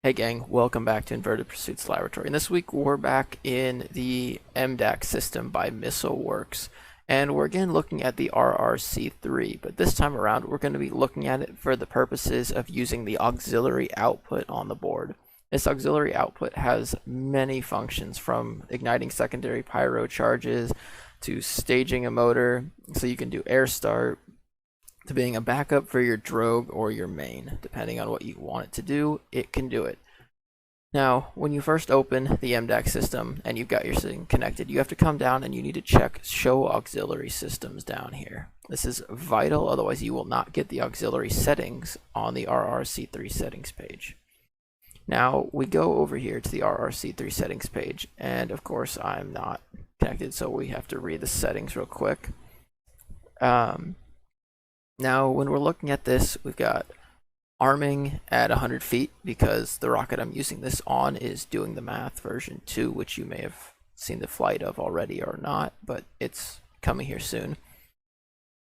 Hey gang, welcome back to Inverted Pursuits Laboratory. And this week we're back in the MDAX system by MissileWorks. And we're again looking at the RRC3, but this time around we're going to be looking at it for the purposes of using the auxiliary output on the board. This auxiliary output has many functions, from igniting secondary pyro charges to staging a motor, so you can do air start, to being a backup for your drogue or your main. Depending on what you want it to do, it can do it. Now, when you first open the MDAX system and you've got your thing connected, you have to come down and you need to check Show Auxiliary Systems down here. This is vital, otherwise you will not get the auxiliary settings on the RRC3 settings page. Now, we go over here to the RRC3 settings page, and of course I'm not connected, so we have to read the settings real quick. Now, when we're looking at this, we've got arming at 100 feet because the rocket I'm using this on is Doing the Math version 2, which you may have seen the flight of already or not, but it's coming here soon.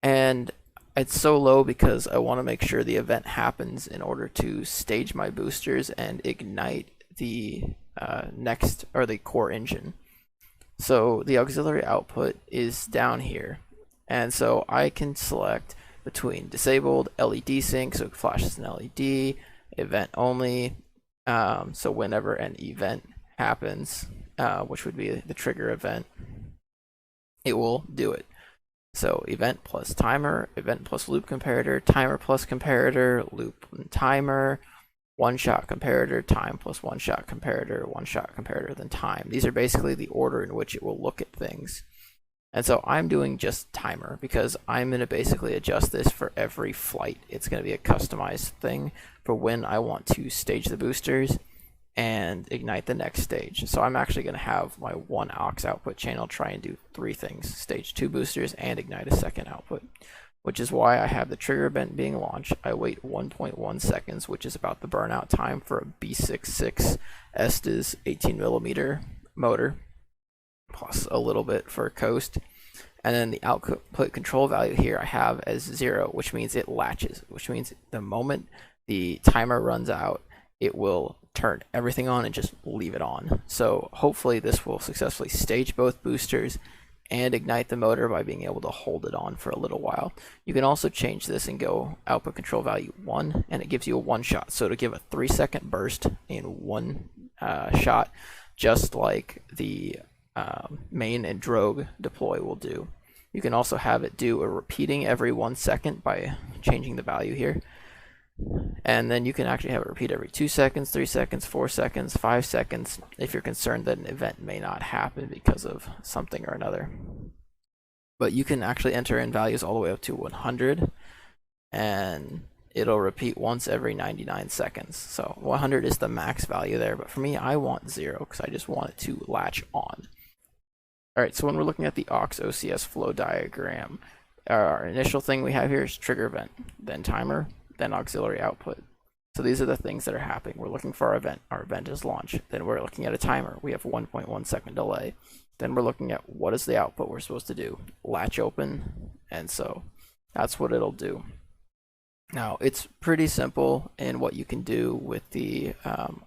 And it's so low because I want to make sure the event happens in order to stage my boosters and ignite the the core engine. So the auxiliary output is down here, and so I can select between disabled, LED sync, so it flashes an LED, event only, so whenever an event happens, which would be the trigger event, it will do it. So event plus timer, event plus loop comparator, timer plus comparator, loop and timer, one-shot comparator, time plus one-shot comparator, one-shot comparator, then time. These are basically the order in which it will look at things. And so I'm doing just timer because I'm going to basically adjust this for every flight. It's going to be a customized thing for when I want to stage the boosters and ignite the next stage. So I'm actually going to have my one AUX output channel try and do three things: stage 2 boosters and ignite a second output, which is why I have the trigger event being launched. I wait 1.1 seconds, which is about the burnout time for a B66 Estes 18mm motor, plus a little bit for coast. And then the output control value here I have as 0, which means it latches, which means the moment the timer runs out, it will turn everything on and just leave it on. So hopefully this will successfully stage both boosters and ignite the motor by being able to hold it on for a little while. You can also change this and go output control value 1, and it gives you a one shot. So to give a 3-second burst in one shot, just like the main and drogue deploy will do. You can also have it do a repeating every 1 second by changing the value here. And then you can actually have it repeat every 2 seconds, 3 seconds, 4 seconds, 5 seconds, if you're concerned that an event may not happen because of something or another. But you can actually enter in values all the way up to 100, and it'll repeat once every 99 seconds. So 100 is the max value there, but for me, I want 0 because I just want it to latch on. Alright, so when we're looking at the AUX OCS flow diagram, our initial thing we have here is trigger event, then timer, then auxiliary output. So these are the things that are happening. We're looking for our event. Our event is launched. Then we're looking at a timer. We have 1.1 second delay. Then we're looking at what is the output we're supposed to do. Latch open, and so that's what it'll do. Now, it's pretty simple in what you can do with the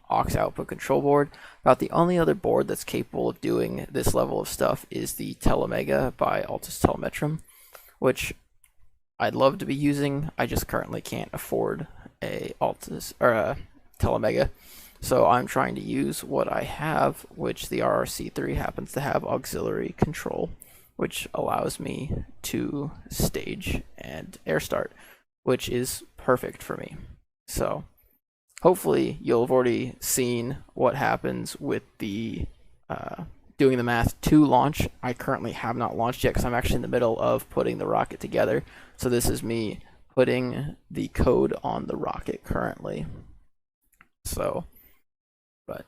AUX output control board. About the only other board that's capable of doing this level of stuff is the Telemega by Altus Telemetrum, which I'd love to be using. I just currently can't afford a Altus or a Telemega, so I'm trying to use what I have, which the RRC3 happens to have auxiliary control, which allows me to stage and air start, which is perfect for me. So hopefully you'll have already seen what happens with the Doing the Math 2 launch. I currently have not launched yet because I'm actually in the middle of putting the rocket together. So this is me putting the code on the rocket currently. So, but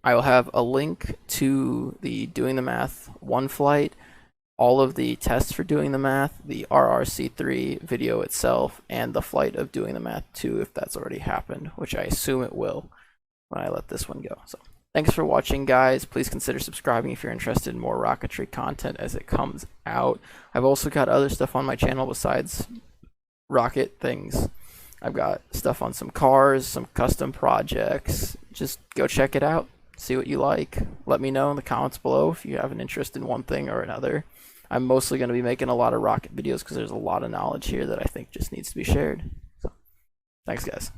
I will have a link to the Doing the Math 1 flight, all of the tests for Doing the Math, the RRC3 video itself, and the flight of Doing the Math 2 if that's already happened, which I assume it will when I let this one go. So thanks for watching, guys. Please consider subscribing if you're interested in more rocketry content as it comes out. I've also got other stuff on my channel besides rocket things. I've got stuff on some cars, some custom projects. Just go check it out. See what you like. Let me know in the comments below if you have an interest in one thing or another. I'm mostly going to be making a lot of rocket videos because there's a lot of knowledge here that I think just needs to be shared. So, thanks, guys.